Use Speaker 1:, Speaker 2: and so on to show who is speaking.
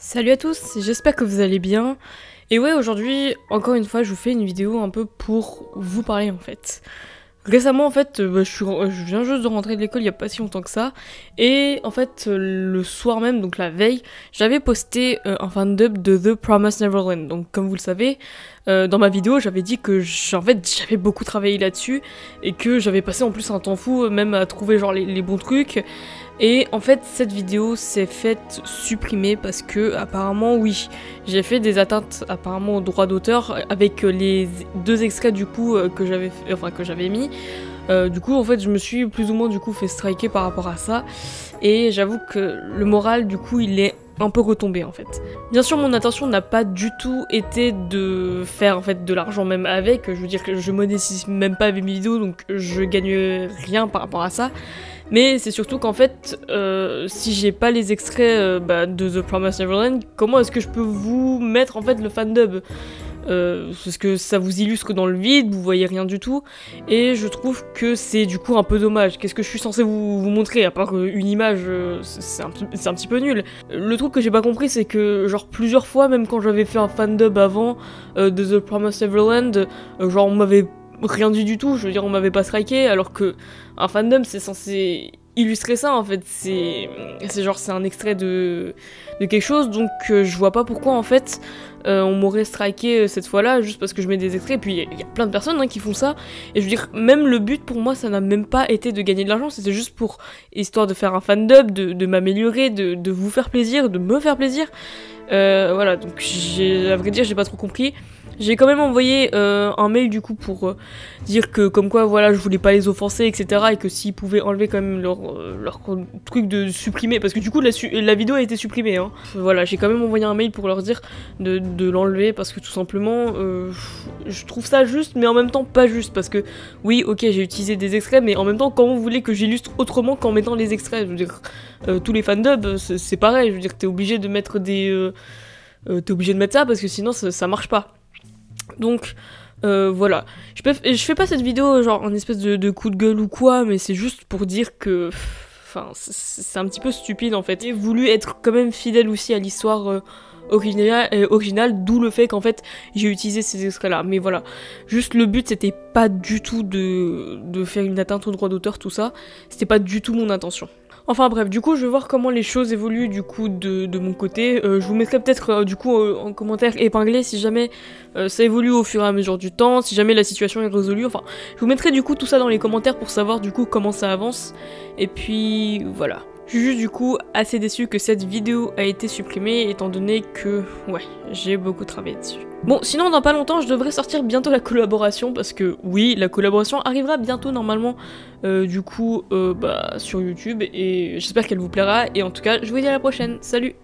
Speaker 1: Salut à tous, j'espère que vous allez bien. Et ouais, aujourd'hui, encore une fois, je vous fais une vidéo un peu pour vous parler en fait. Récemment, en fait, je viens juste de rentrer de l'école il y a pas si longtemps que ça. Et en fait, le soir même, donc la veille, j'avais posté un fandub de The Promised Neverland. Donc comme vous le savez, dans ma vidéo, j'avais dit que j'avais beaucoup travaillé là-dessus. Et que j'avais passé en plus un temps fou, même à trouver genre les bons trucs. Et en fait, cette vidéo s'est faite supprimer parce que, apparemment, oui, j'ai fait des atteintes apparemment aux droits d'auteur avec les deux extraits du coup que j'avais mis. Du coup, en fait, je me suis plus ou moins du coup fait striker par rapport à ça. Et j'avoue que le moral, du coup, il est un peu retombé en fait. Bien sûr, mon intention n'a pas du tout été de faire en fait de l'argent même avec. Je veux dire que je monétise même pas avec mes vidéos, donc je gagne rien par rapport à ça. Mais c'est surtout qu'en fait, si j'ai pas les extraits de The Promised Neverland, comment est-ce que je peux vous mettre en fait le fandub parce que ça vous illustre dans le vide, vous voyez rien du tout, et je trouve que c'est du coup un peu dommage. Qu'est-ce que je suis censée vous montrer, à part une image, c'est un petit peu nul. Le truc que j'ai pas compris, c'est que genre plusieurs fois, même quand j'avais fait un fandub avant de The Promised Neverland, genre on m'avait rien dit du tout, je veux dire on m'avait pas striké, alors que un fandom c'est censé illustrer ça en fait, c'est un extrait de quelque chose, donc je vois pas pourquoi en fait on m'aurait striké cette fois-là juste parce que je mets des extraits. Et puis il y a plein de personnes qui font ça, et je veux dire même le but pour moi ça n'a même pas été de gagner de l'argent, c'était juste pour histoire de faire un fandom, de m'améliorer, de vous faire plaisir, de me faire plaisir. Voilà, donc à vrai dire j'ai pas trop compris. J'ai quand même envoyé un mail du coup pour dire que comme quoi voilà je voulais pas les offenser etc, et que s'ils pouvaient enlever quand même leur truc de supprimer, parce que du coup la vidéo a été supprimée hein. Voilà, j'ai quand même envoyé un mail pour leur dire de l'enlever, parce que tout simplement je trouve ça juste mais en même temps pas juste, parce que oui ok j'ai utilisé des extraits, mais en même temps comment vous voulez que j'illustre autrement qu'en mettant les extraits? Je veux dire tous les fandubs c'est pareil, je veux dire t'es obligé de mettre t'es obligé de mettre ça parce que sinon ça marche pas. Donc voilà, je fais pas cette vidéo genre en espèce de coup de gueule ou quoi, mais c'est juste pour dire que enfin c'est un petit peu stupide en fait. J'ai voulu être quand même fidèle aussi à l'histoire originale, d'où le fait qu'en fait j'ai utilisé ces extraits là. Mais voilà, juste le but c'était pas du tout de faire une atteinte au droit d'auteur, tout ça, c'était pas du tout mon intention. Enfin bref, du coup je vais voir comment les choses évoluent du coup de mon côté. Je vous mettrai peut-être du coup en commentaire épinglé si jamais ça évolue au fur et à mesure du temps, si jamais la situation est résolue. Enfin, je vous mettrai du coup tout ça dans les commentaires pour savoir du coup comment ça avance. Et puis voilà. Je suis juste du coup assez déçue que cette vidéo a été supprimée, étant donné que ouais, j'ai beaucoup travaillé dessus. Bon, sinon dans pas longtemps je devrais sortir bientôt la collaboration, parce que oui, la collaboration arrivera bientôt normalement du coup sur YouTube, et j'espère qu'elle vous plaira, et en tout cas je vous dis à la prochaine, salut!